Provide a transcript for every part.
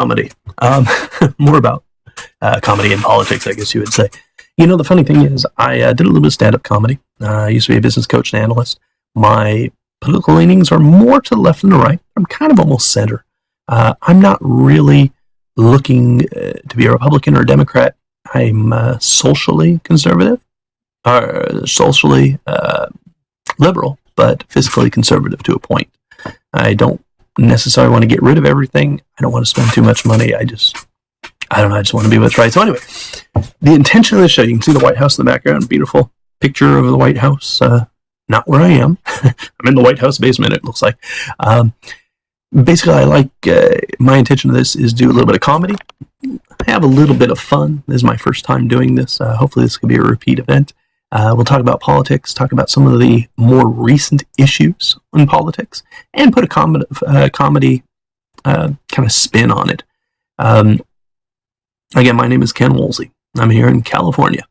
comedy. More about comedy and politics, I guess you would say. You know, the funny thing is, I did a little bit of stand-up comedy. I used to be a business coach and analyst. My political leanings are more to the left than the right. I'm kind of almost center. I'm not really looking to be a Republican or a Democrat. I'm socially conservative, or socially liberal, but fiscally conservative to a point. I don't necessarily want to get rid of everything. I don't want to spend too much money. I just want to be what's right. So anyway, the intention of the show, you can see the White House in the background, beautiful picture of the White House, not where I am. I'm in the White House basement, it looks like. Basically, I like, my intention of this is do a little bit of comedy, have a little bit of fun. This is my first time doing this. Hopefully this could be a repeat event. We'll talk about politics, talk about some of the more recent issues in politics, and put a comedy kind of spin on it. Again, my name is Ken Woolsey. I'm here in California.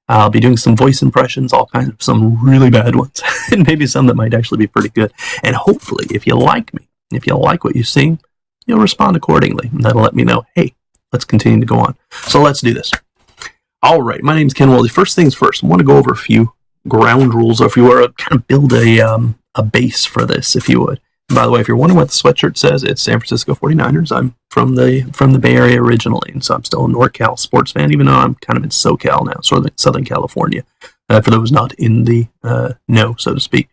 I'll be doing some voice impressions, all kinds of some really bad ones, and maybe some that might actually be pretty good. And hopefully, if you like me, if you like what you see, you'll respond accordingly. And that'll let me know, hey, let's continue to go on. So let's do this. All right, my name is Ken Woolsey. First things first, I want to go over a few ground rules, or if you were to kind of build a base for this, if you would. And by the way, if you're wondering what the sweatshirt says, it's San Francisco 49ers. I'm from the Bay Area originally, and so I'm still a NorCal sports fan, even though I'm kind of in SoCal now, sort of Southern California, for those not in the know, so to speak.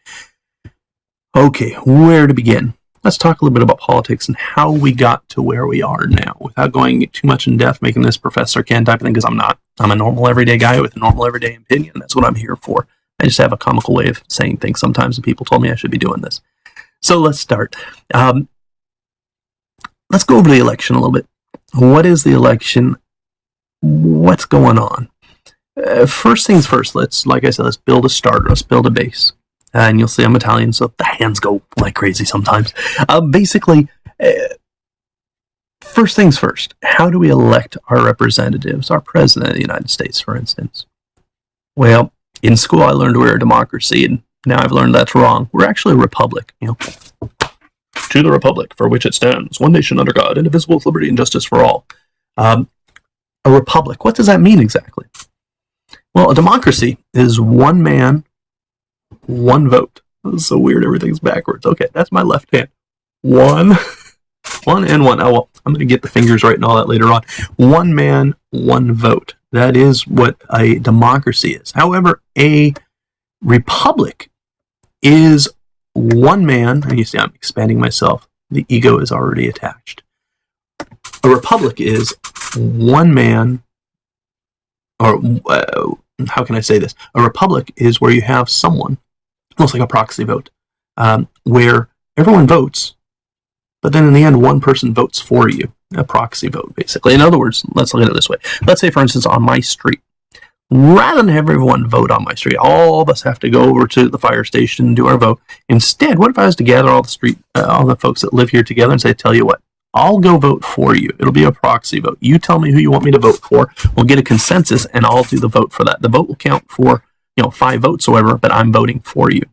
Okay, where to begin? Let's talk a little bit about politics and how we got to where we are now, without going too much in depth, making this Professor Ken type of thing, because I'm not. I'm a normal everyday guy with a normal everyday opinion. That's what I'm here for. I just have a comical way of saying things sometimes, and people told me I should be doing this. So let's start. Let's go over the election a little bit. What is the election? What's going on? First things first, like I said, let's build a starter. Let's build a base. And you'll see I'm Italian, so the hands go like crazy sometimes. Basically, first things first, how do we elect our representatives, our president of the United States, for instance? Well, in school I learned we're a democracy, and now I've learned that's wrong. We're actually a republic, you know. To the republic for which it stands, one nation under God, indivisible with liberty and justice for all. A republic, what does that mean exactly? Well, a democracy is one man, one vote. This is so weird, everything's backwards. Okay, that's my left hand. One and one. Oh, well, I'm going to get the fingers right and all that later on. One man, one vote. That is what a democracy is. However, a republic is one man, and you see I'm expanding myself. The ego is already attached. A republic is one man, or how can I say this? A republic is where you have someone, almost like a proxy vote, where everyone votes, but then in the end, one person votes for you. A proxy vote, basically. In other words, let's look at it this way. Let's say, for instance, on my street, rather than have everyone vote on my street, all of us have to go over to the fire station and do our vote. Instead, what if I was to gather all the folks that live here together and say, tell you what, I'll go vote for you. It'll be a proxy vote. You tell me who you want me to vote for. We'll get a consensus, and I'll do the vote for that. The vote will count for, 5 votes or whatever, but I'm voting for you.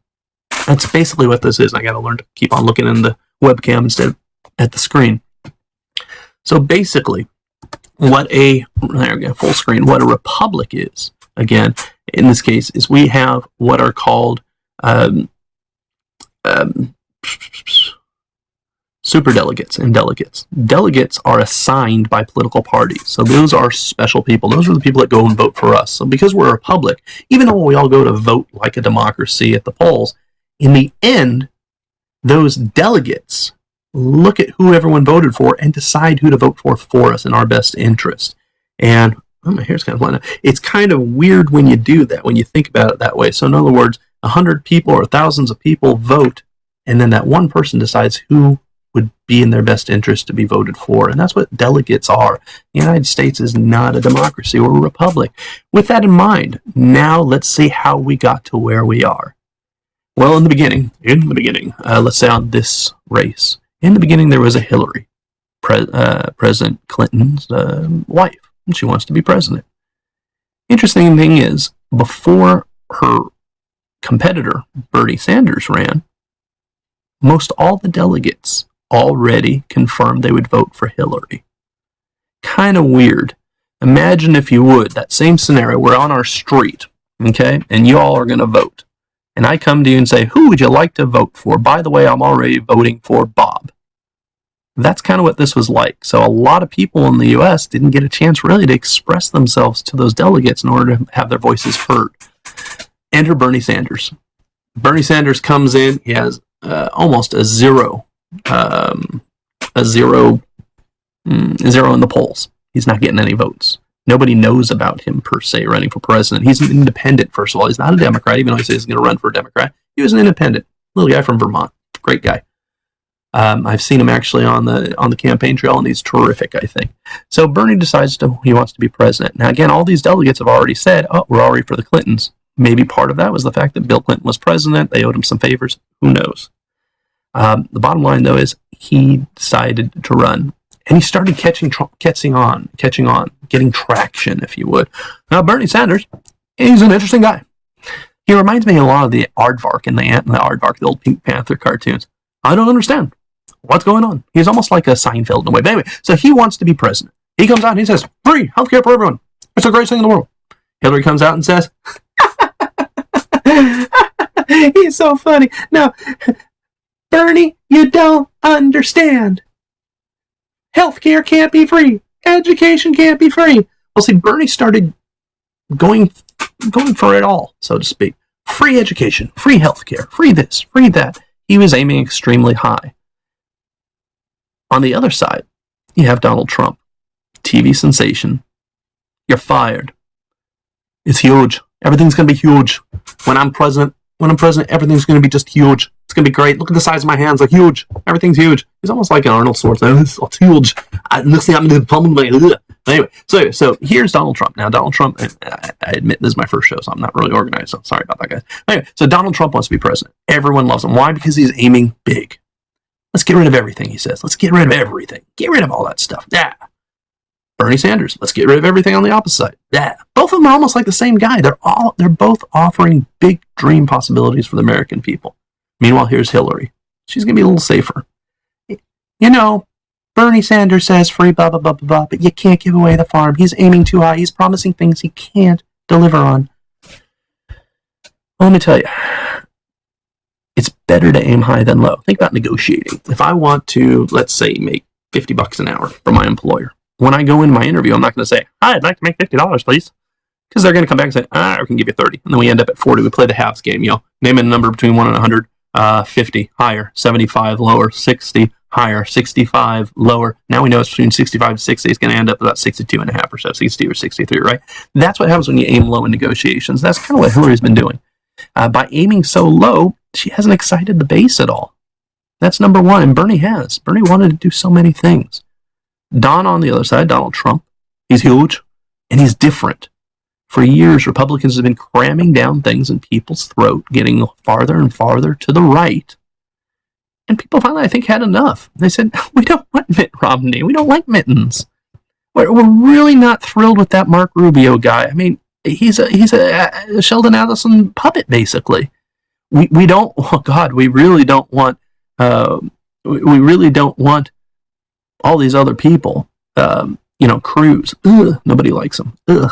That's basically what this is. I got to learn to keep on looking in the webcam instead of at the screen. So basically, there we go, full screen. What a republic is, again, in this case, is we have what are called superdelegates and delegates. Delegates are assigned by political parties. So those are special people. Those are the people that go and vote for us. So because we're a republic, even though we all go to vote like a democracy at the polls, in the end, those delegates look at who everyone voted for and decide who to vote for us in our best interest. And my hair's kind of flying out. It's kind of weird when you do that, when you think about it that way. So in other words, 100 people or thousands of people vote, and then that one person decides who would be in their best interest to be voted for. And that's what delegates are. The United States is not a democracy or a republic. With that in mind, now let's see how we got to where we are. Well, in the beginning, let's say on this race, in the beginning there was a Hillary, President Clinton's wife, and she wants to be president. Interesting thing is, before her competitor, Bernie Sanders, ran, most all the delegates already confirmed they would vote for Hillary. kind of weird. Imagine, if you would, that same scenario. We're on our street, okay, and you all are going to vote. And I come to you and say, who would you like to vote for? By the way, I'm already voting for Bob. That's kind of what this was like. So a lot of people in the U.S. didn't get a chance really to express themselves to those delegates in order to have their voices heard. Enter Bernie Sanders. Bernie Sanders comes in. He has almost a zero in the polls. He's not getting any votes. Nobody knows about him per se running for president. He's an independent, first of all. He's not a Democrat, even though he says he's going to run for a Democrat. He was an independent, little guy from Vermont. Great guy. I've seen him actually on the campaign trail, and he's terrific, I think. So Bernie decides he wants to be president. Now, again, all these delegates have already said, oh, we're already for the Clintons. Maybe part of that was the fact that Bill Clinton was president. They owed him some favors. Who knows? The bottom line, though, is he decided to run. And he started catching on, getting traction, if you would. Now, Bernie Sanders, he's an interesting guy. He reminds me a lot of the Aardvark and the Ant and the Aardvark, the old Pink Panther cartoons. I don't understand what's going on. He's almost like a Seinfeld in a way. But anyway, so he wants to be president. He comes out and he says, free healthcare for everyone. It's the greatest thing in the world. Hillary comes out and says, he's so funny. No, Bernie, you don't understand. Healthcare can't be free. Education can't be free. Well, see, Bernie started going for it all, so to speak. Free education, free healthcare, free this, free that. He was aiming extremely high. On the other side, you have Donald Trump, TV sensation. You're fired. It's huge. Everything's going to be huge. When I'm president, everything's going to be just huge. It's going to be great. Look at the size of my hands. They're huge. Everything's huge. He's almost like an Arnold Schwarzenegger. It's huge. Anyway, so here's Donald Trump. Now, Donald Trump, I admit this is my first show, so I'm not really organized, so sorry about that, guys. Anyway, so Donald Trump wants to be president. Everyone loves him. Why? Because he's aiming big. Let's get rid of everything, he says. Let's get rid of everything. Get rid of all that stuff. Yeah. Bernie Sanders, let's get rid of everything on the opposite side. Yeah. Both of them are almost like the same guy. They're both offering big dream possibilities for the American people. Meanwhile, here's Hillary. She's going to be a little safer. You know, Bernie Sanders says free blah, blah, blah, blah, blah, but you can't give away the farm. He's aiming too high. He's promising things he can't deliver on. Well, let me tell you, it's better to aim high than low. Think about negotiating. If I want to, let's say, make $50 an hour for my employer, when I go into my interview, I'm not going to say, hi, I'd like to make $50, please. Because they're going to come back and say, I can give you 30. And then we end up at 40. We play the halves game, name a number between 1 and 100, 50, higher, 75, lower, 60, higher, 65, lower. Now we know it's between 65 and 60. It's going to end up about 62 and a half or so, 62 or 63, right? That's what happens when you aim low in negotiations. That's kind of what Hillary's been doing. By aiming so low, she hasn't excited the base at all. That's number one, and Bernie has. Bernie wanted to do so many things. Don on the other side, Donald Trump, he's huge, and he's different. For years, Republicans have been cramming down things in people's throat, getting farther and farther to the right. And people finally, I think, had enough. They said, we don't want Mitt Romney. We don't like Mittens. We're really not thrilled with that Mark Rubio guy. I mean, he's a Sheldon Adelson puppet, basically. We don't, oh God, we really don't want, we really don't want all these other people, Cruz. Ugh, nobody likes him. Ugh.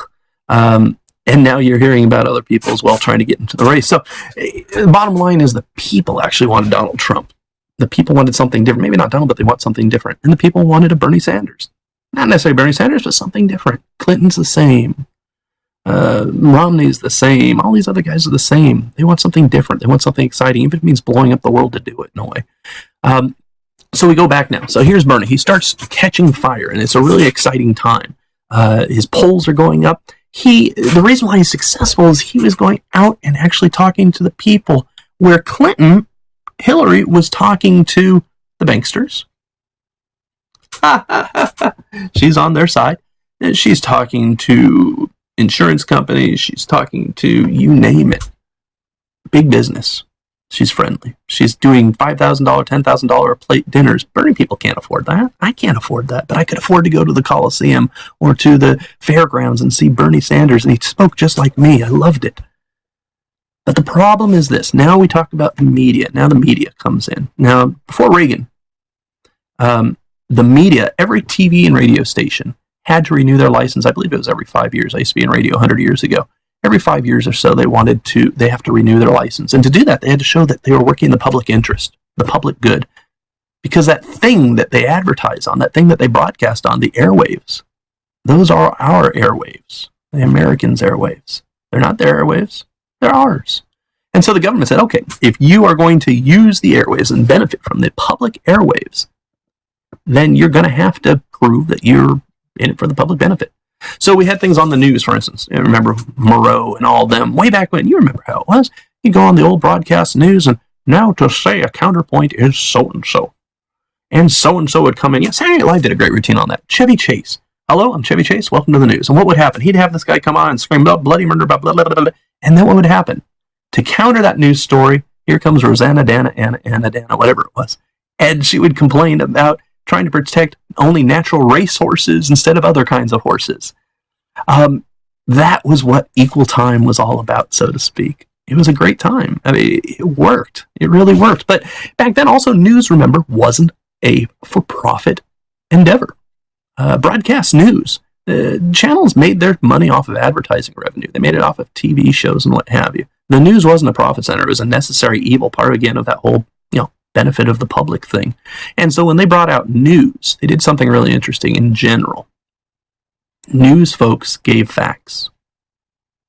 And now you're hearing about other people as well trying to get into the race. So the bottom line is the people actually wanted Donald Trump. The people wanted something different. Maybe not Donald, but they want something different. And the people wanted a Bernie Sanders. Not necessarily Bernie Sanders, but something different. Clinton's the same. Romney's the same. All these other guys are the same. They want something different. They want something exciting, even if it means blowing up the world to do it in a way. So we go back now. So here's Bernie. He starts catching fire, and it's a really exciting time. His polls are going up. The reason why he's successful is he was going out and actually talking to the people, where Hillary was talking to the banksters. She's on their side. She's talking to insurance companies. She's talking to, you name it, big business. She's friendly. She's doing $5,000, $10,000 a plate dinners. Bernie people can't afford that. I can't afford that, but I could afford to go to the Coliseum or to the fairgrounds and see Bernie Sanders, and he spoke just like me. I loved it. But the problem is this. Now we talked about the media. Now the media comes in. Now, before Reagan, the media, every TV and radio station had to renew their license. I believe it was every 5 years. I used to be in radio 100 years ago. Every 5 years or so, they have to renew their license. And to do that, they had to show that they were working in the public interest, the public good. Because that thing that they advertise on, that thing that they broadcast on, the airwaves, those are our airwaves, the Americans' airwaves. They're not their airwaves, they're ours. And so the government said, okay, if you are going to use the airwaves and benefit from the public airwaves, then you're going to have to prove that you're in it for the public benefit. So we had things on the news, for instance. You remember Moreau and all them way back when. You remember how it was. You go on the old broadcast news, and now to say a counterpoint is so-and-so. And so-and-so would come in. Yeah, Saturday Night Live did a great routine on that. Chevy Chase. Hello, I'm Chevy Chase. Welcome to the news. And what would happen? He'd have this guy come on and scream, oh, bloody murder, blah, blah, blah, blah, blah. And then what would happen? To counter that news story, here comes Rosanna, Anna, whatever it was. And she would complain about trying to protect only natural race horses instead of other kinds of horses. That was what equal time was all about, so to speak. It was a great time. I mean, it worked. It really worked. But back then, also, news, remember, wasn't a for-profit endeavor. Broadcast news. Channels made their money off of advertising revenue. They made it off of TV shows and what have you. The news wasn't a profit center. It was a necessary evil part, again, of that whole, benefit of the public thing. And so when they brought out news, they did something really interesting in general. News folks gave facts.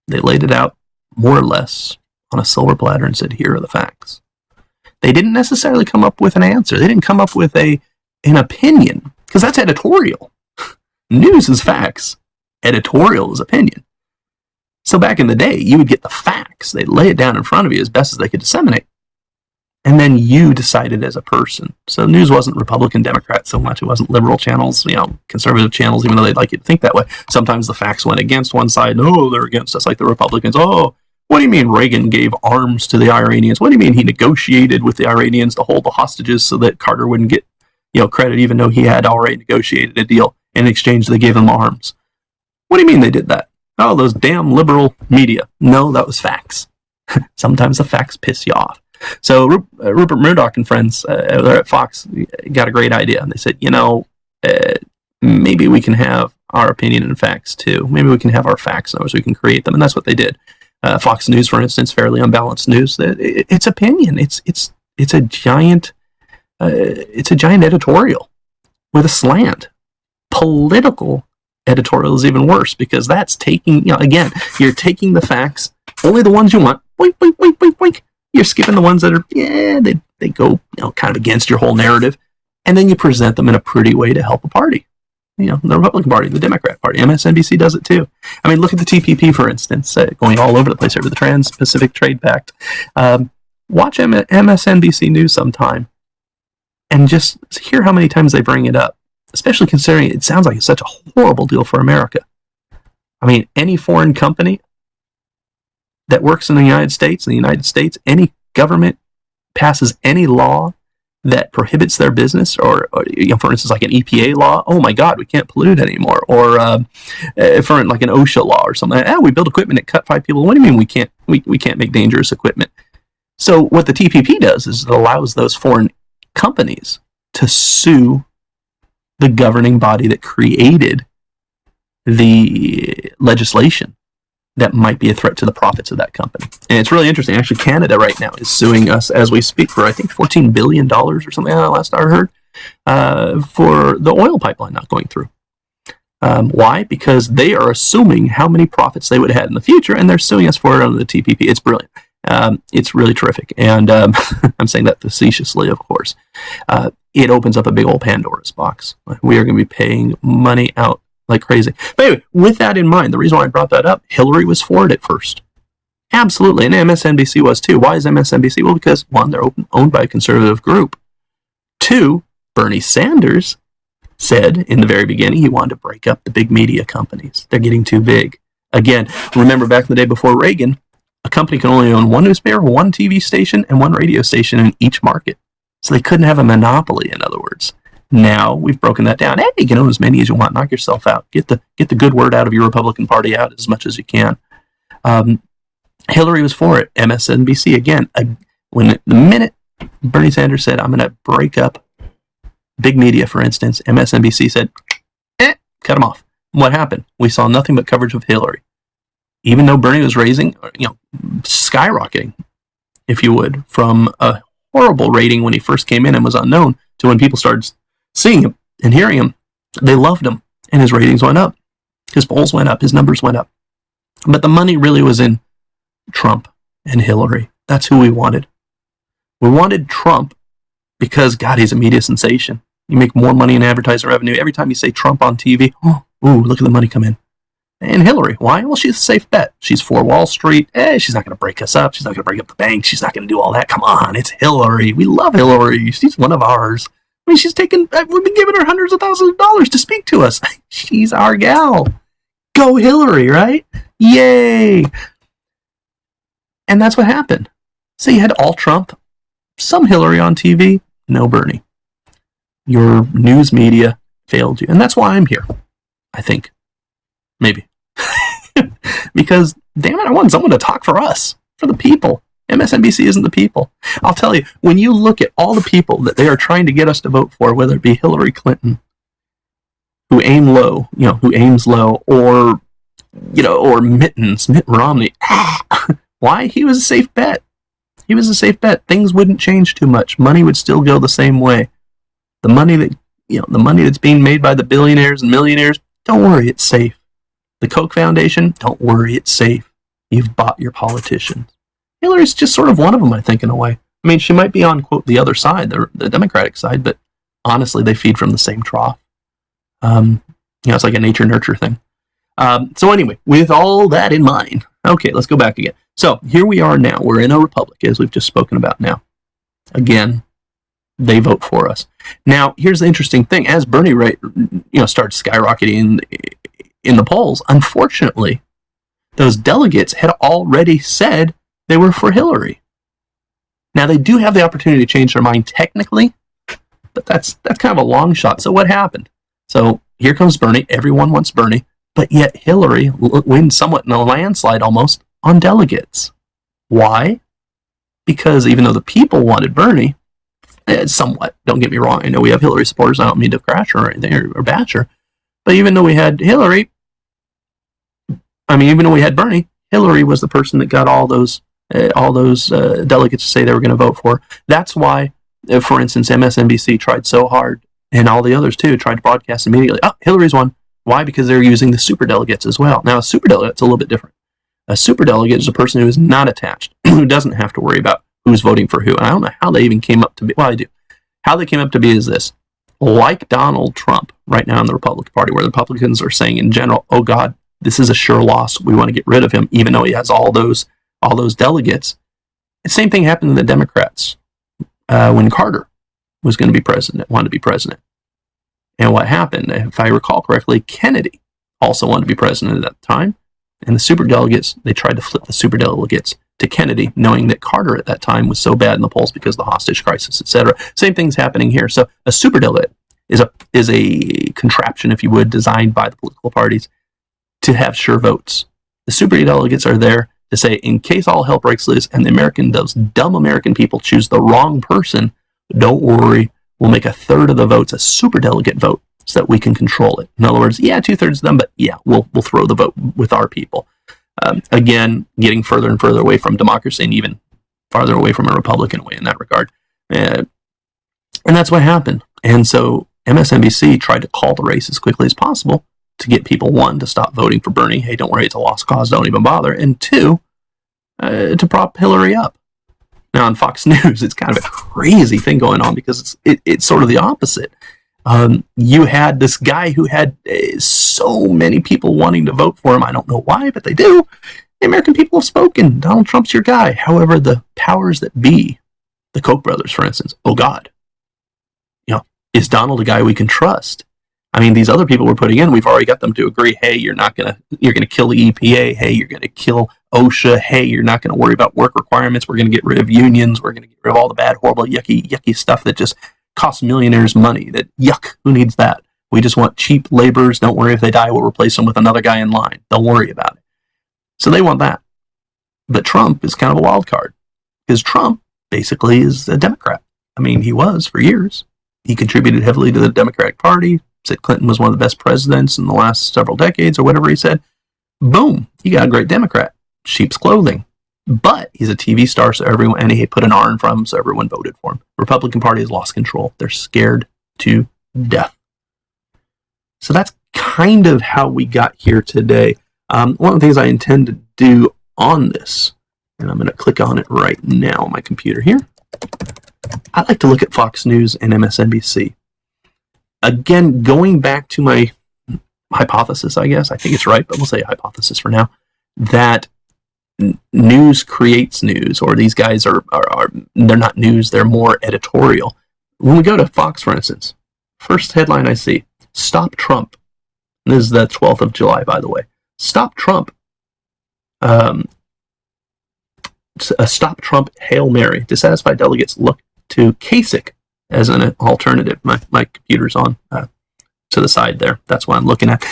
They laid it out more or less on a silver platter and said, here are the facts. They didn't necessarily come up with an answer. They didn't come up with an opinion, because that's editorial. News is facts. Editorial is opinion. So back in the day, you would get the facts. They'd lay it down in front of you as best as they could disseminate. And then you decided as a person. So news wasn't Republican, Democrat so much. It wasn't liberal channels, conservative channels, even though they'd like you to think that way. Sometimes the facts went against one side. No, they're against us, like the Republicans. Oh, what do you mean Reagan gave arms to the Iranians? What do you mean he negotiated with the Iranians to hold the hostages so that Carter wouldn't get, credit, even though he had already negotiated a deal? In exchange, they gave him arms. What do you mean they did that? Oh, those damn liberal media. No, that was facts. Sometimes the facts piss you off. So Rupert Murdoch and friends they're at Fox got a great idea. And they said, maybe we can have our opinion and facts too. Maybe we can have our facts and we can create them. And that's what they did. Fox News, for instance, fairly unbalanced news. It's opinion. It's a giant editorial with a slant. Political editorial is even worse, because that's taking, again, you're taking the facts, only the ones you want. Boink, boink, boink, boink, boink. You're skipping the ones that are, they go, kind of against your whole narrative. And then you present them in a pretty way to help a party. The Republican Party, the Democrat Party. MSNBC does it too. I mean, look at the TPP, for instance, going all over the place over the Trans-Pacific Trade Pact. Watch MSNBC News sometime and just hear how many times they bring it up, especially considering it sounds like it's such a horrible deal for America. I mean, any foreign company that works in the United States, any government passes any law that prohibits their business, or for instance, like an EPA law. Oh my God, we can't pollute anymore. Or for like an OSHA law or something. We build equipment that cut 5 people. What do you mean we can't? We can't make dangerous equipment? So what the TPP does is it allows those foreign companies to sue the governing body that created the legislation that might be a threat to the profits of that company. And it's really interesting. Actually, Canada right now is suing us as we speak for, I think, $14 billion or something, last I heard, for the oil pipeline not going through. Why? Because they are assuming how many profits they would have had in the future, and they're suing us for it under the TPP. It's brilliant. It's really terrific. And I'm saying that facetiously, of course. It opens up a big old Pandora's box. We are going to be paying money out like crazy. But anyway, with that in mind, the reason why I brought that up, Hillary was for it at first. Absolutely. And MSNBC was too. Why is MSNBC? Well, because one, they're owned by a conservative group. Two, Bernie Sanders said in the very beginning he wanted to break up the big media companies. They're getting too big. Again, remember back in the day before Reagan, a company can only own one newspaper, one TV station, and one radio station in each market. So they couldn't have a monopoly, in other words. Now we've broken that down. Hey, you can own as many as you want. Knock yourself out. Get the good word out of your Republican Party out as much as you can. Hillary was for it. MSNBC again. The minute Bernie Sanders said, "I'm going to break up big media," for instance, MSNBC said, "Cut them off. What happened? We saw nothing but coverage of Hillary. Even though Bernie was skyrocketing, if you would, from a horrible rating when he first came in and was unknown to when people started seeing him and hearing him, they loved him, and his ratings went up. His polls went up, his numbers went up. But the money really was in Trump and Hillary. That's who we wanted. We wanted Trump because, God, he's a media sensation. You make more money in advertising revenue every time you say Trump on TV. Oh, ooh, look at the money come in. And Hillary, why? Well, she's a safe bet. She's for Wall Street. She's not going to break us up. She's not going to break up the bank. She's not going to do all that. Come on, it's Hillary. We love Hillary. She's one of ours. I mean, we've been giving her hundreds of thousands of dollars to speak to us. She's our gal. Go Hillary, right? Yay. And that's what happened. So you had all Trump, some Hillary on TV, no Bernie. Your news media failed you. And that's why I'm here, I think. Maybe. Because, damn it, I want someone to talk for us, for the people. MSNBC isn't the people. I'll tell you, when you look at all the people that they are trying to get us to vote for, whether it be Hillary Clinton, who aims low, or Mitt Romney. Why? He was a safe bet. He was a safe bet. Things wouldn't change too much. Money would still go the same way. The money that's being made by the billionaires and millionaires, don't worry, it's safe. The Koch Foundation, don't worry, it's safe. You've bought your politicians. Hillary's just sort of one of them, I think, in a way. I mean, she might be on, quote, the other side, the Democratic side, but honestly, they feed from the same trough. It's like a nature-nurture thing. So anyway, with all that in mind, okay, let's go back again. So here we are now. We're in a republic, as we've just spoken about now. Again, they vote for us. Now, here's the interesting thing. As Bernie starts skyrocketing in the polls, unfortunately, those delegates had already said they were for Hillary. Now, they do have the opportunity to change their mind technically, but that's kind of a long shot. So what happened? So here comes Bernie. Everyone wants Bernie, but yet Hillary wins somewhat in a landslide almost on delegates. Why? Because even though the people wanted Bernie, somewhat, don't get me wrong, I know we have Hillary supporters, I don't mean to crash her or anything or bash her, but even though we had Bernie, Hillary was the person that got all those delegates to say they were going to vote for. That's why, for instance, MSNBC tried so hard, and all the others too, tried to broadcast immediately, Hillary's won. Why? Because they're using the superdelegates as well. Now, a superdelegate's a little bit different. A superdelegate is a person who is not attached, who doesn't have to worry about who's voting for who. And I don't know how they even came up to be. Well, I do. How they came up to be is this. Like Donald Trump right now in the Republican Party, where the Republicans are saying in general, oh God, this is a sure loss. We want to get rid of him, even though he has all those delegates. The same thing happened to the Democrats when Carter was going to be president, wanted to be president. And what happened, if I recall correctly, Kennedy also wanted to be president at the time. And the superdelegates, they tried to flip the superdelegates to Kennedy, knowing that Carter at that time was so bad in the polls because of the hostage crisis, etc. Same thing's happening here. So a superdelegate is a contraption, if you would, designed by the political parties to have sure votes. The superdelegates are there to say, in case all hell breaks loose and those dumb American people choose the wrong person, don't worry, we'll make a third of the votes a superdelegate vote so that we can control it. In other words, 2/3 of them, but we'll throw the vote with our people. Again, getting further and further away from democracy and even farther away from a Republican way in that regard. And that's what happened. And so MSNBC tried to call the race as quickly as possible to get people, one, to stop voting for Bernie. Hey, don't worry, it's a lost cause, don't even bother. And two, to prop Hillary up. Now on Fox News, it's kind of a crazy thing going on because it's sort of the opposite. You had this guy who had so many people wanting to vote for him. I don't know why, but they do. The American people have spoken. Donald Trump's your guy. However, the powers that be, the Koch brothers, for instance, oh God, is Donald a guy we can trust? I mean, these other people we're putting in, we've already got them to agree, hey, you're going to kill the EPA. Hey, you're going to kill OSHA. Hey, you're not going to worry about work requirements. We're going to get rid of unions. We're going to get rid of all the bad, horrible, yucky stuff that just costs millionaires money. That yuck, who needs that? We just want cheap laborers. Don't worry, if they die, we'll replace them with another guy in line. Don't worry about it. So they want that. But Trump is kind of a wild card because Trump basically is a Democrat. I mean, he was for years. He contributed heavily to the Democratic Party, said Clinton was one of the best presidents in the last several decades or whatever he said. Boom, you got a great Democrat. Sheep's clothing. But he's a TV star, so everyone, and he put an R in front of him, so everyone voted for him. Republican Party has lost control. They're scared to death. So that's kind of how we got here today. One of the things I intend to do on this, and I'm going to click on it right now on my computer here. I like to look at Fox News and MSNBC. Again, going back to my hypothesis, I guess. I think it's right, but we'll say hypothesis for now. That news creates news, or these guys are they're not news, they're more editorial. When we go to Fox, for instance, first headline I see, Stop Trump. This is the 12th of July, by the way. Stop Trump. Stop Trump Hail Mary. Dissatisfied delegates look to Kasich as an alternative. My computer's on to the side there. That's what I'm looking at.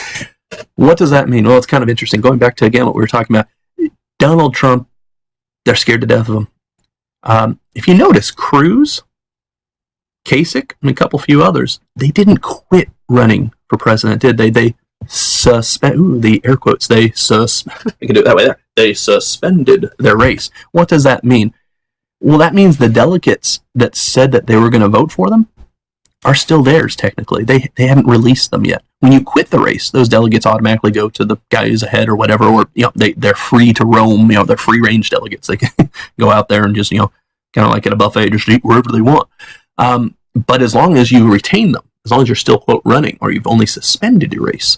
What does that mean? Well, it's kind of interesting. Going back to, again, what we were talking about. Donald Trump, they're scared to death of him. If you notice, Cruz, Kasich, and a couple few others, they didn't quit running for president, did they? They suspend. The air quotes. I can do it that way there. They suspended their race. What does that mean? Well, that means the delegates that said that they were going to vote for them are still theirs, technically. They haven't released them yet. When you quit the race, those delegates automatically go to the guy who's ahead or whatever, or they're free to roam. They're free-range delegates. They can go out there and just kind of like at a buffet, just eat wherever they want. But as long as you retain them, as long as you're still quote running, or you've only suspended your race,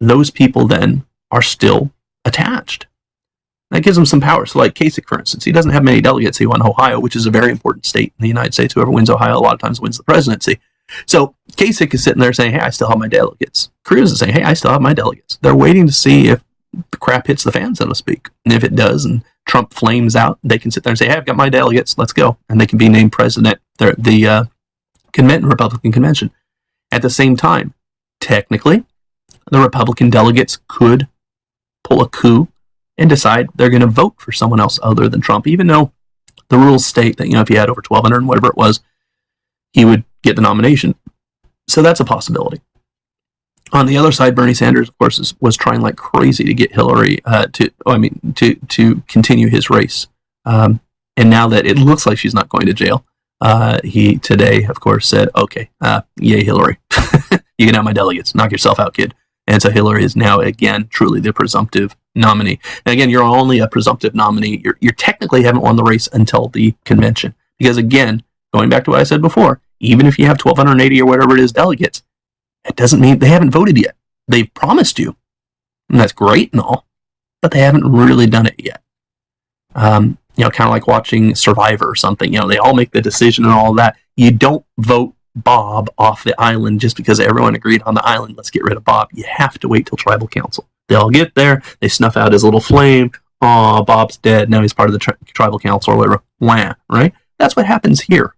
those people then are still attached. That gives them some power. So like Kasich, for instance, he doesn't have many delegates. He won Ohio, which is a very important state in the United States. Whoever wins Ohio a lot of times wins the presidency. So Kasich is sitting there saying, hey, I still have my delegates. Cruz is saying, hey, I still have my delegates. They're waiting to see if the crap hits the fan, so to speak. And if it does, and Trump flames out, they can sit there and say, hey, I've got my delegates. Let's go. And they can be named president. The Republican convention. At the same time, technically, the Republican delegates could pull a coup and decide they're going to vote for someone else other than Trump, even though the rules state that, if he had over 1,200 and whatever it was, he would get the nomination. So that's a possibility. On the other side, Bernie Sanders, of course, was trying like crazy to get Hillary to continue his race. And now that it looks like she's not going to jail, he today, of course, said, okay, yay, Hillary. You can have my delegates. Knock yourself out, kid. And so Hillary is now, again, truly the presumptive nominee. And again, you're only a presumptive nominee. You technically haven't won the race until the convention. Because again, going back to what I said before, even if you have 1,280 or whatever it is delegates, it doesn't mean they haven't voted yet. They've promised you. And that's great and all, but they haven't really done it yet. Kind of like watching Survivor or something. They all make the decision and all that. You don't vote Bob off the island just because everyone agreed on the island. Let's get rid of Bob. You have to wait till tribal council. They all get there. They snuff out his little flame. Oh, Bob's dead. Now he's part of the tribal council or whatever. Wah, right? That's what happens here.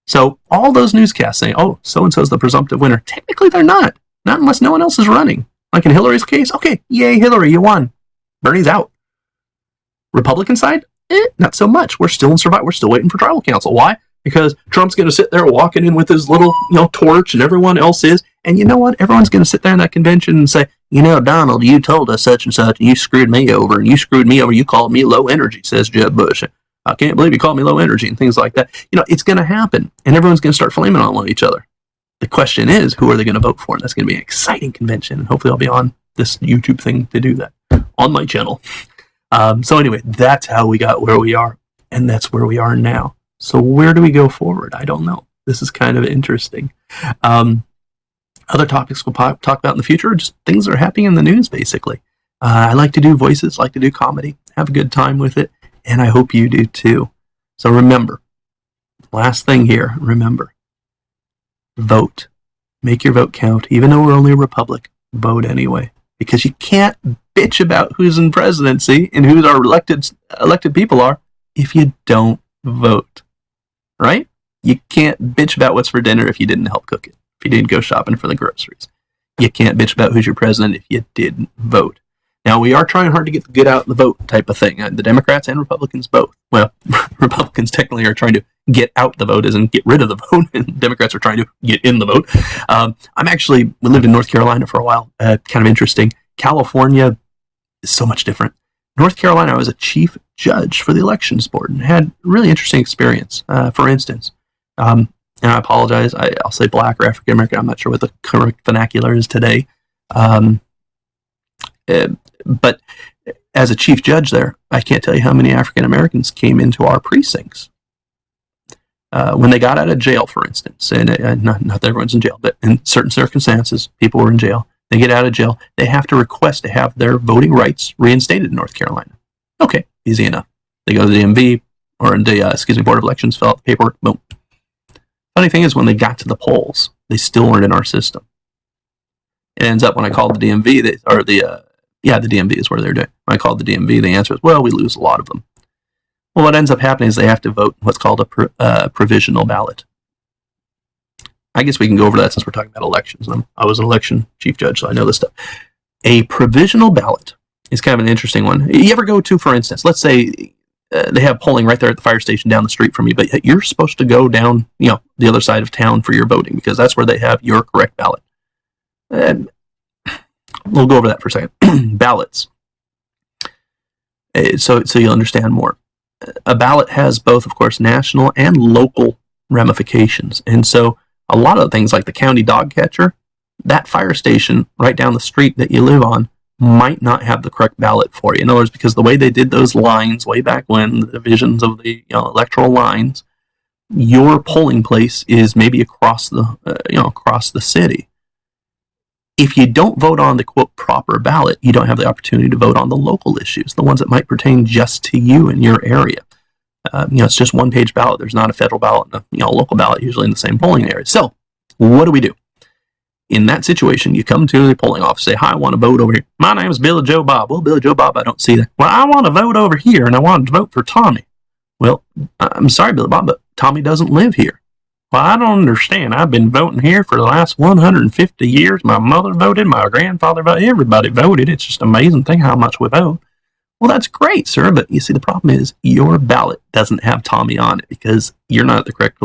So all those newscasts saying, oh, so-and-so's the presumptive winner. Technically, they're not. Not unless no one else is running. Like in Hillary's case, okay, yay, Hillary, you won. Bernie's out. Republican side, not so much. We're still in survival. We're still waiting for tribal council. Why? Because Trump's going to sit there walking in with his little, torch, and everyone else is. And you know what? Everyone's going to sit there in that convention and say, Donald, you told us such and such, and you screwed me over, and you screwed me over. You called me low energy, says Jeb Bush. I can't believe you called me low energy, and things like that. It's going to happen, and everyone's going to start flaming on each other. The question is, who are they going to vote for? And that's going to be an exciting convention, and hopefully I'll be on this YouTube thing to do that on my channel. So anyway, that's how we got where we are, and that's where we are now. So where do we go forward? I don't know. This is kind of interesting. Other topics we'll talk about in the future are just things that are happening in the news, basically. I like to do voices, like to do comedy, have a good time with it, and I hope you do too. So remember, last thing here, remember, vote. Make your vote count. Even though we're only a republic, vote anyway. Because you can't bitch about who's in presidency and who our elected people are if you don't vote. Right? You can't bitch about what's for dinner if you didn't help cook it. If you didn't go shopping for the groceries. You can't bitch about who's your president if you didn't vote. Now, we are trying hard to get the get out the vote type of thing. The Democrats and Republicans both. Well, Republicans technically are trying to get out the vote isn't get rid of the vote, and Democrats are trying to get in the vote. We lived in North Carolina for a while. Kind of interesting. California is so much different. North Carolina, I was a chief judge for the elections board and had a really interesting experience. For instance, and I apologize, I'll say black or African American. I'm not sure what the correct vernacular is today. But as a chief judge there, I can't tell you how many African Americans came into our precincts. When they got out of jail, for instance, and not that everyone's in jail, but in certain circumstances, people were in jail. They get out of jail, they have to request to have their voting rights reinstated in North Carolina. Okay, easy enough. They go to the DMV, or the Board of Elections, fill out the paperwork, boom. Funny thing is, when they got to the polls, they still weren't in our system. It ends up when I called the DMV, the DMV is where they're doing. When I called the DMV, the answer is, well, we lose a lot of them. Well, what ends up happening is they have to vote what's called a provisional ballot. I guess we can go over that since we're talking about elections. I was an election chief judge, so I know this stuff. A provisional ballot is kind of an interesting one. You ever go to, for instance, let's say they have polling right there at the fire station down the street from you, but you're supposed to go down, the other side of town for your voting because that's where they have your correct ballot. And we'll go over that for a second. Ballots. So you'll understand more. A ballot has both, of course, national and local ramifications. And so a lot of things like the county dog catcher, that fire station right down the street that you live on might not have the correct ballot for you. In other words, because the way they did those lines way back when, the divisions of the electoral lines, your polling place is maybe across the city. If you don't vote on the, quote, proper ballot, you don't have the opportunity to vote on the local issues, the ones that might pertain just to you in your area. It's just one-page ballot. There's not a federal ballot and a local ballot usually in the same polling area. So what do? In that situation, you come to the polling office, say, hi, I want to vote over here. My name is Billy Joe Bob. Well, Billy Joe Bob, I don't see that. Well, I want to vote over here, and I want to vote for Tommy. Well, I'm sorry, Billy Bob, but Tommy doesn't live here. Well, I don't understand. I've been voting here for the last 150 years. My mother voted, my grandfather voted, everybody voted. It's just an amazing thing how much we vote. Well, that's great, sir, but you see, the problem is your ballot doesn't have Tommy on it because you're not at the correct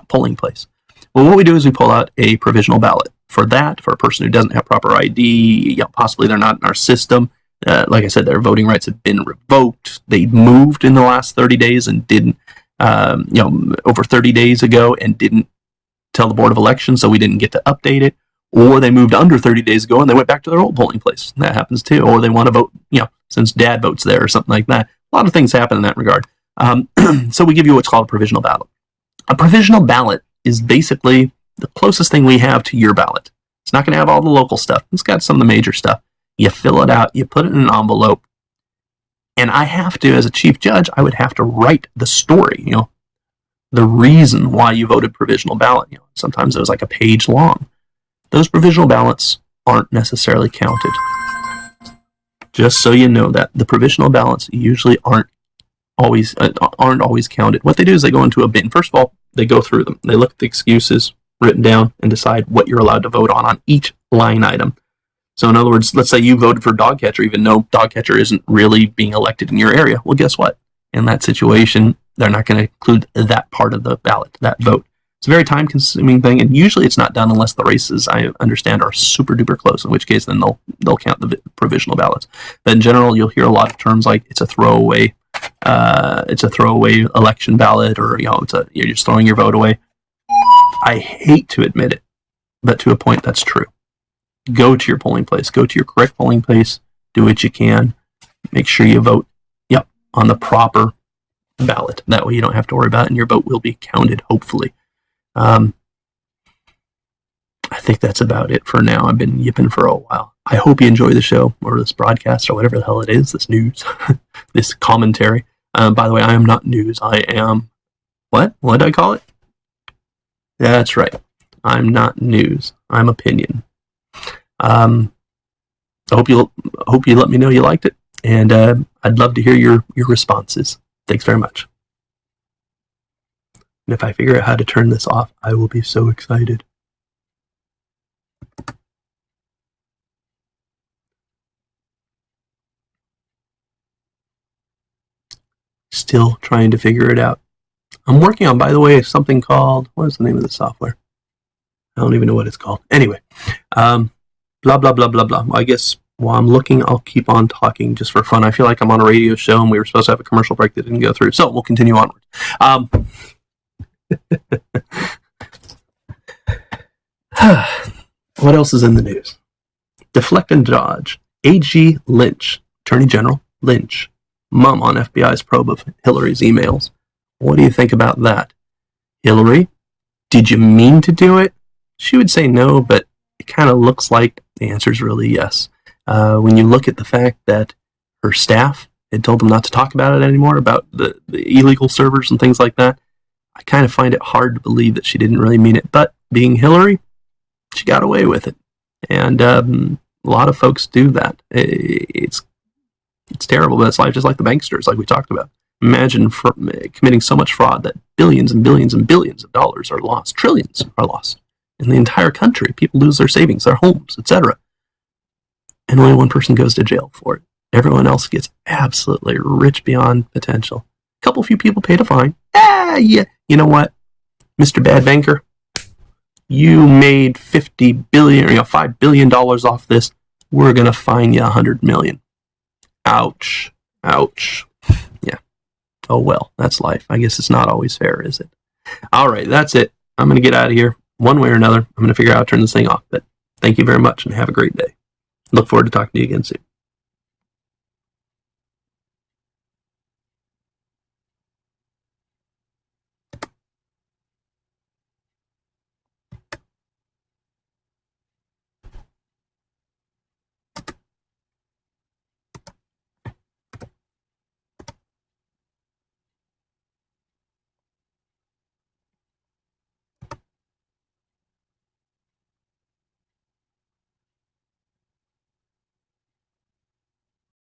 polling place. Well, what we do is we pull out a provisional ballot. For a person who doesn't have proper ID, possibly they're not in our system. Like I said, their voting rights have been revoked. They moved in the last 30 days and didn't, over 30 days ago and didn't tell the Board of Elections, so we didn't get to update it. Or they moved under 30 days ago and they went back to their old polling place. That happens too. Or they want to vote, since dad votes there or something like that. A lot of things happen in that regard. So we give you what's called a provisional ballot. A provisional ballot is basically the closest thing we have to your ballot. It's not going to have all the local stuff. It's got some of the major stuff. You fill it out, you put it in an envelope, and I have to, as a chief judge, I would have to write the story, the reason why you voted provisional ballot. Sometimes it was like a page long. Those provisional ballots aren't necessarily counted. Just so you know that the provisional ballots usually aren't always counted. What they do is they go into a bin. First of all, they go through them. They look at the excuses written down and decide what you're allowed to vote on each line item. So in other words, let's say you voted for dog catcher, even though dog catcher isn't really being elected in your area. Well, guess what? In that situation, they're not going to include that part of the ballot, that vote. It's a very time-consuming thing, and usually it's not done unless the races, I understand, are super-duper close, in which case then they'll count the provisional ballots. But in general, you'll hear a lot of terms like it's a throwaway election ballot, or you're just throwing your vote away. I hate to admit it, but to a point that's true. Go to your polling place. Go to your correct polling place. Do what you can. Make sure you vote, on the proper ballot. That way you don't have to worry about it, and your vote will be counted, hopefully. I think that's about it for now. I've been yipping for a while. I hope you enjoy the show, or this broadcast, or whatever the hell it is, this news, this commentary. By the way, I am not news. I am, what did I call it? That's right. I'm not news. I'm opinion. I hope you let me know you liked it, and I'd love to hear your responses. Thanks very much. And if I figure out how to turn this off, I will be so excited. Still trying to figure it out. I'm working on, by the way, something called, what is the name of the software? I don't even know what it's called. Anyway, blah, blah, blah, blah, blah. I guess while I'm looking, I'll keep on talking just for fun. I feel like I'm on a radio show and we were supposed to have a commercial break that didn't go through. So we'll continue onward. What else is in the news? Deflect and dodge. A.G. Lynch, Attorney General Lynch, mum on FBI's probe of Hillary's emails. What do you think about that? Hillary, did you mean to do it? She would say no, but it kind of looks like the answer is really yes. When you look at the fact that her staff had told them not to talk about it anymore, about the illegal servers and things like that, I kind of find it hard to believe that she didn't really mean it. But being Hillary, she got away with it. And a lot of folks do that. It's terrible, but it's like, just like the banksters, like we talked about. Imagine committing so much fraud that billions and billions and billions of dollars are lost. Trillions are lost in the entire country. People lose their savings, their homes, etc. And only one person goes to jail for it. Everyone else gets absolutely rich beyond potential. A couple few people paid a fine. Yeah. You know what, Mr. Bad Banker? You made $50 billion, $5 billion off this. We're going to fine you $100 million. Ouch. Yeah. Oh, well, that's life. I guess it's not always fair, is it? All right, that's it. I'm going to get out of here one way or another. I'm going to figure out how to turn this thing off. But thank you very much and have a great day. Look forward to talking to you again soon.